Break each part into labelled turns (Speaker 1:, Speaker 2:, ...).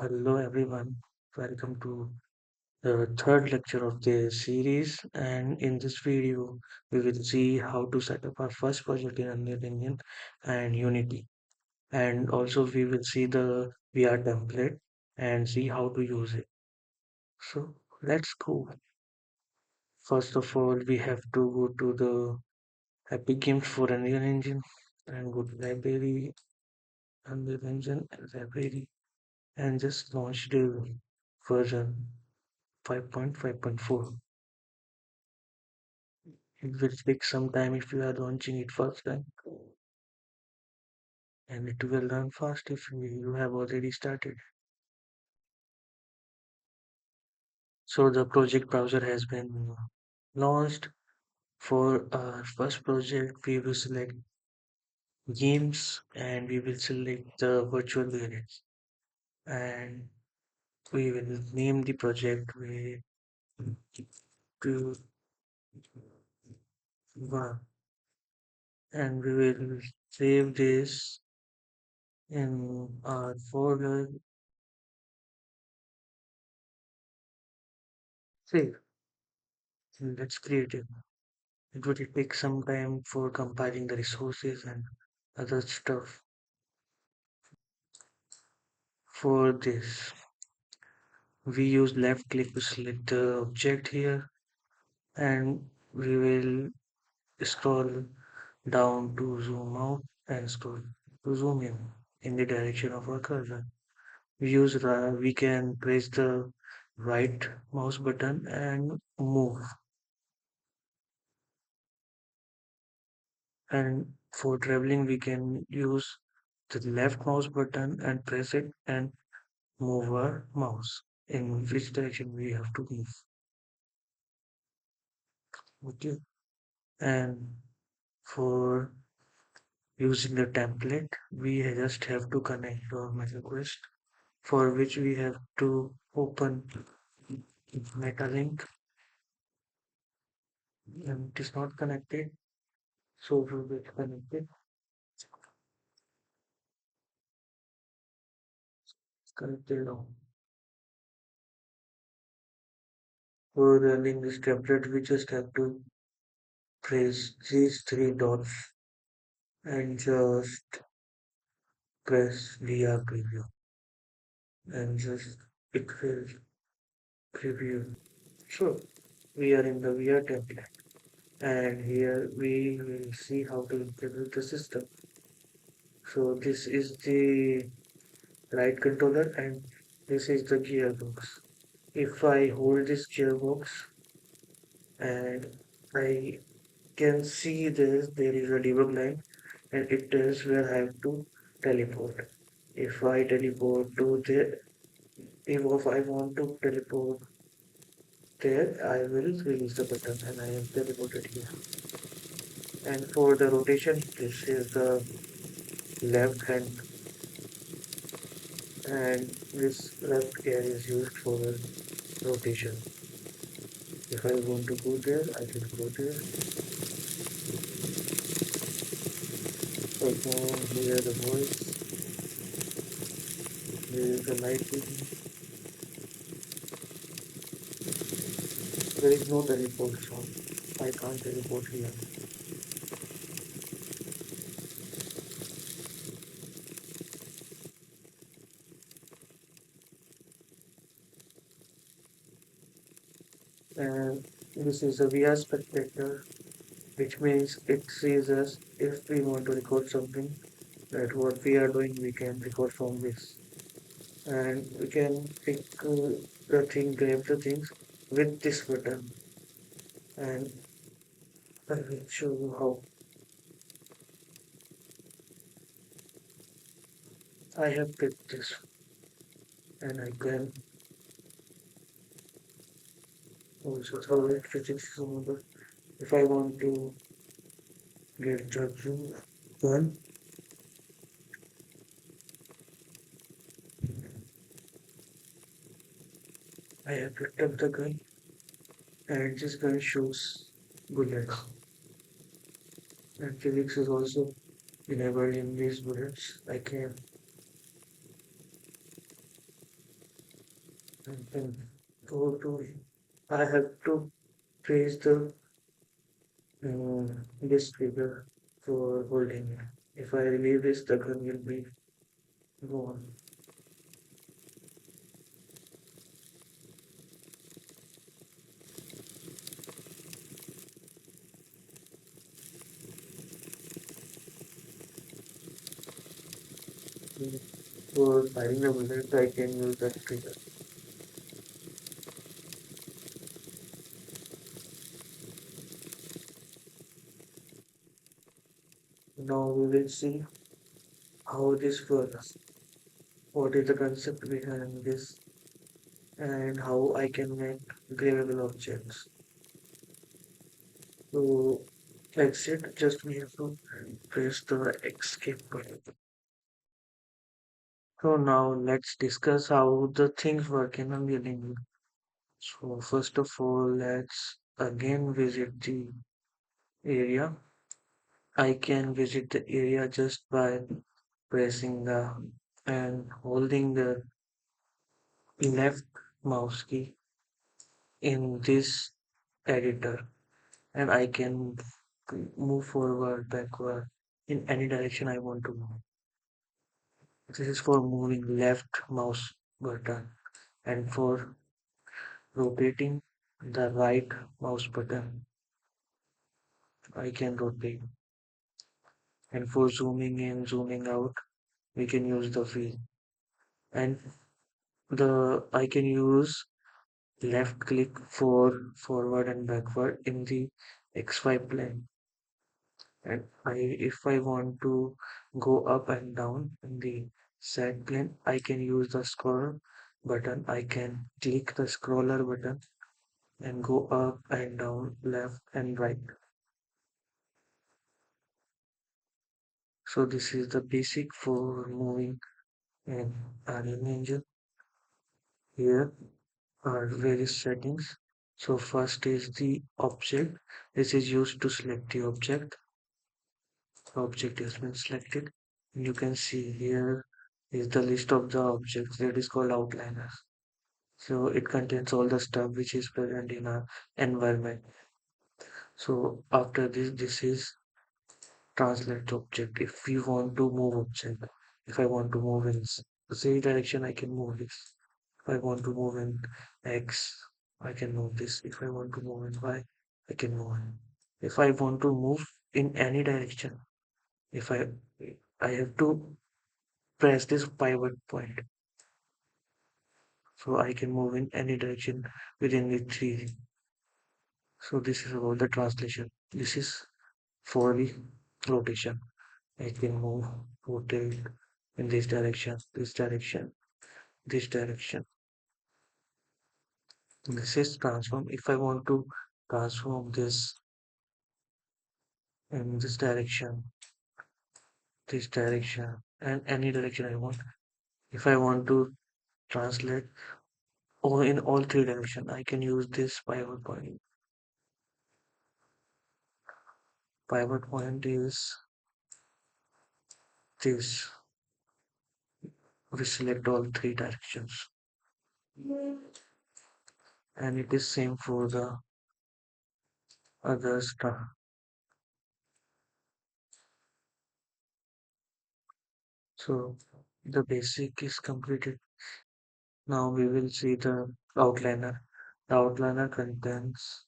Speaker 1: Hello everyone, welcome to the third lecture of the series, and in this video we will see how to set up our first project in Unreal Engine and Unity, and also we will see the VR template and see how to use it. So let's go. First of all, we have to go to the Epic Games for Unreal Engine and go to library, Unreal Engine and library, and just launch the version 5.5.4. It will take some time if you are launching it first time, and it will run fast if you have already started. So the project browser has been launched. For our first project, we will select games and we will select the virtual variants, and we will name the project with to one, and we will save this in our folder. Save. Let's create it. It would take some time for compiling the resources and other stuff. For this, we use left click to select the object here, and we will scroll down to zoom out and scroll to zoom in the direction of our cursor. We can press the right mouse button and move. And for traveling, we can use the left mouse button and press it and move our mouse in which direction we have to move. Okay. And for using the template, we just have to connect our request, for which we have to open MetaLink, and it is not connected. So we will get connected. It's connected now. For running this template, we just have to press these three dots and just press VR preview, and just it will preview. So we are in the VR template, and here we will see how to implement the system. So this is the right controller and this is the gearbox. If I hold this gearbox and I can see there is a debug line and it tells where I have to teleport. If I teleport to there, if I want to teleport there, I will release the button and I am teleported here. And for the rotation, this is the left hand, and this left gear is used for rotation. If I want to go there, I can go there. I can hear the voice. There is a light button. There is no teleport sound. I can't teleport here. And this is a VR spectator, which means it sees us if we want to record something. That what we are doing, we can record from this. And we can pick the thing, grab the things with this button. And I will show you how. I have picked this, and I can also solve it physics number. If I want to get the gun, I have picked up the gun, and this gun shoots bullets. And physics is also enabled in these bullets. I can And then go to, I have to press the this trigger for holding it. If I release this, the gun will be gone. Mm, For firing the bullet, I can use that trigger. Now we will see how this works. What is the concept behind this and how I can make grabbable objects. So exit, just we have to press the escape button. So now let's discuss how the things work in a building. So first of all, let's again visit the area. I can visit the area just by pressing the and holding the left mouse key in this editor, and I can move forward, backward, in any direction I want to move. This is for moving left mouse button, and for rotating the right mouse button, I can rotate. And for zooming in, zooming out, we can use the wheel. And the I can use left click for forward and backward in the XY plane. And if I want to go up and down in the Z plane, I can use the scroll button. I can click the scroller button and go up and down, left and right. So this is the basic for moving an Unreal Engine. Here are various settings. So first is the object. This is used to select the object. The object has been selected. You can see here is the list of the objects that is called outliners. So it contains all the stuff which is present in our environment. So after this, this is translate object. If we want to move object, if I want to move in Z direction, I can move this. If I want to move in X, I can move this. If I want to move in Y, I can move it. If I want to move in any direction, if I have to press this pivot point, so I can move in any direction within the 3D. So this is about the translation. This is for the rotation. I can move, rotate in this direction, this direction, this direction. This is transform. If I want to transform this in this direction, and any direction I want. If I want to translate or in all three directions, I can use this pivot point. Pivot point is this. We select all three directions, and it is same for the other stuff. So the basic is completed. Now we will see the outliner. The outliner contains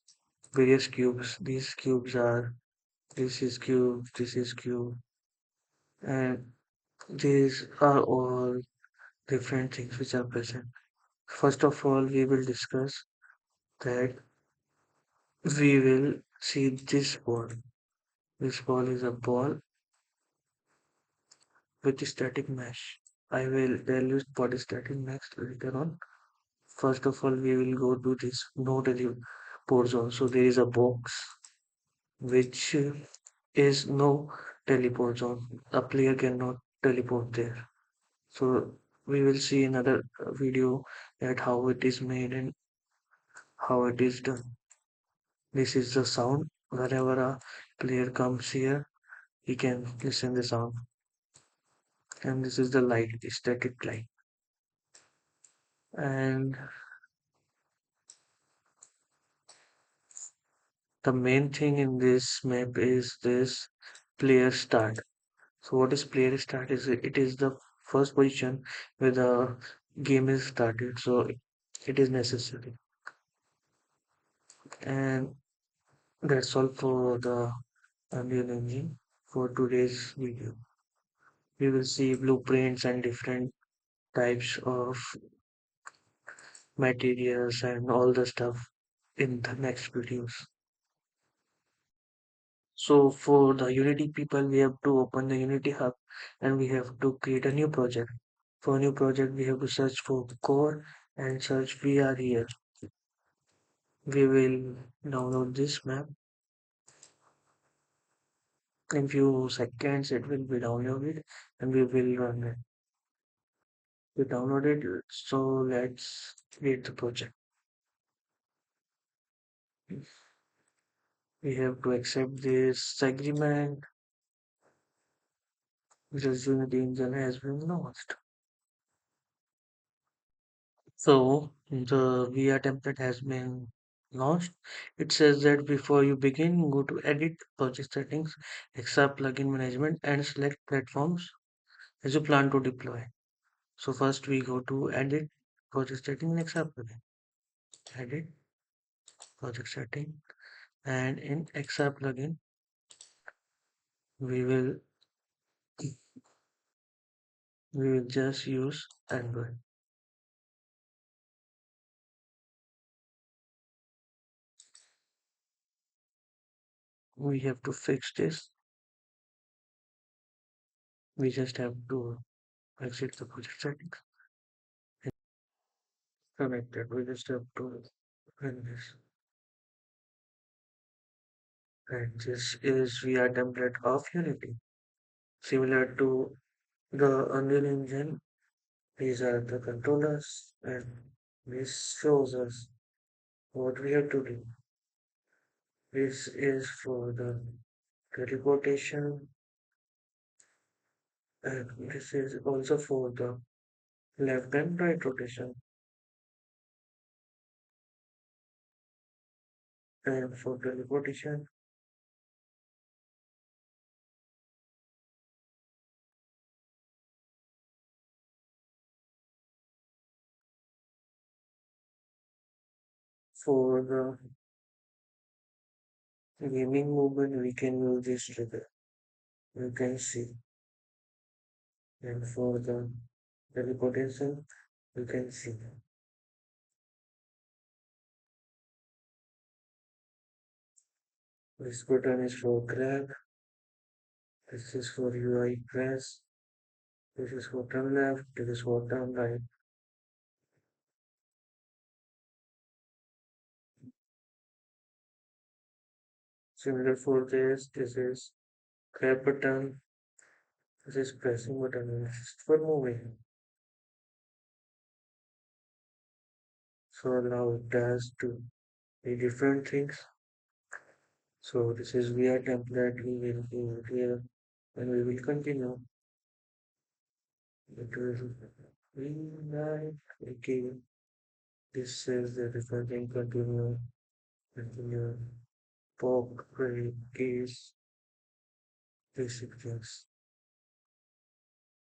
Speaker 1: various cubes. These cubes are this is cube, and these are all different things which are present. First of all, we will discuss that we will see this ball. This ball is a ball with static mesh. I will tell you what is static mesh later on. First of all, we will go to this no teleport zone. So there is a box which is no teleport zone. A player cannot teleport there. So we will see another video at how it is made and how it is done. This is the sound. Whenever a player comes here, he can listen the sound. And this is the light, the static light. And The main thing in this map is this player start. So what is player start is it is the first position where the game is started. So it is necessary. And that's all for the Unreal Engine for today's video. We will see blueprints and different types of materials and all the stuff in the next videos. So for the Unity people, we have to open the Unity Hub and we have to create a new project. For a new project, we have to search for core and search VR here. We will download this map. In few seconds, it will be downloaded and we will run it. We downloaded it, so let's create the project. We have to accept this agreement because Unity engine has been launched. So the VR template has been launched. It says that before you begin, go to edit project settings, extra plugin management and select platforms as you plan to deploy. So first we go to edit project setting and extra plugin. Edit project setting and in extra plugin we will just use Android. We have to fix this. We just have to exit the project settings and connect it. We just have to run this. And this is VR template of Unity. Similar to the Unreal Engine, these are the controllers and this shows us what we have to do. This is for the teleportation and this is also for the left and right rotation and for teleportation for the gaming movement we can use this trigger. You can see and for the teleportation you can see. This button is for grab. This is for UI press. This is for turn left. This is for turn right. Similar for this, this is grab button. This is pressing button. And this is for moving. So now it has to be different things. So this is VR template. We will do here and we will continue. It will be like okay. This is the different thing. Continue. Continue. Pop, break, case, basic things.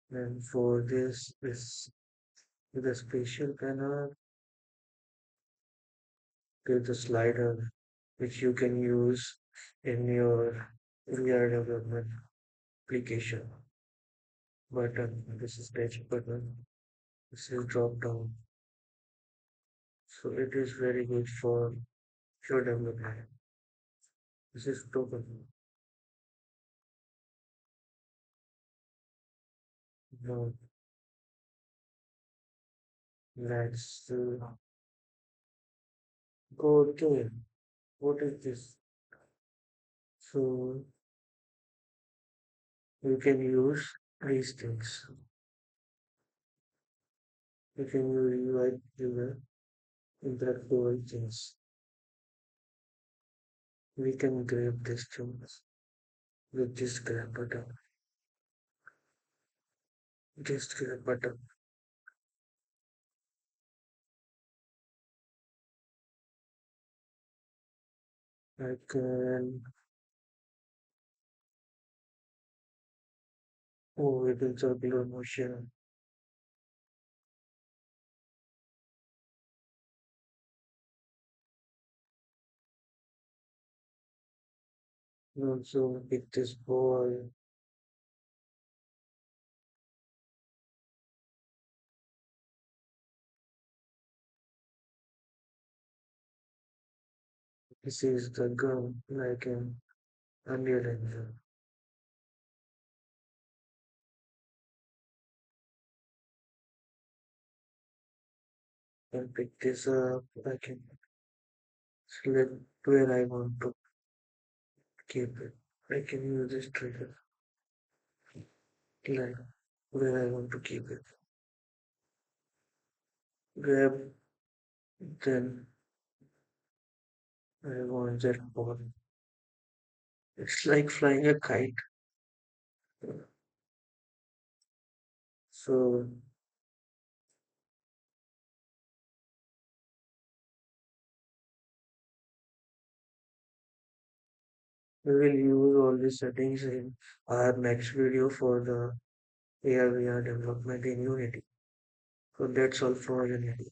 Speaker 1: And for this is with a spatial panel, there's a slider which you can use in your VR development application. Button, this is page button, this is drop down. So it is very good for your development. This is token. Now let's go to it. What is this? So you can use these things. You can use UI viewer, interactive things. We can grab these things with this grab button. Just grab button. I can, oh, within circular motion. Also pick this ball. This is the gun like in Unreal Engine. And pick this up. I can select where I want to keep it. I can use this trigger like where I want to keep it. Grab, then I want that ball. It's like flying a kite. So we will use all these settings in our next video for the AR VR development in Unity. So that's all for Unity.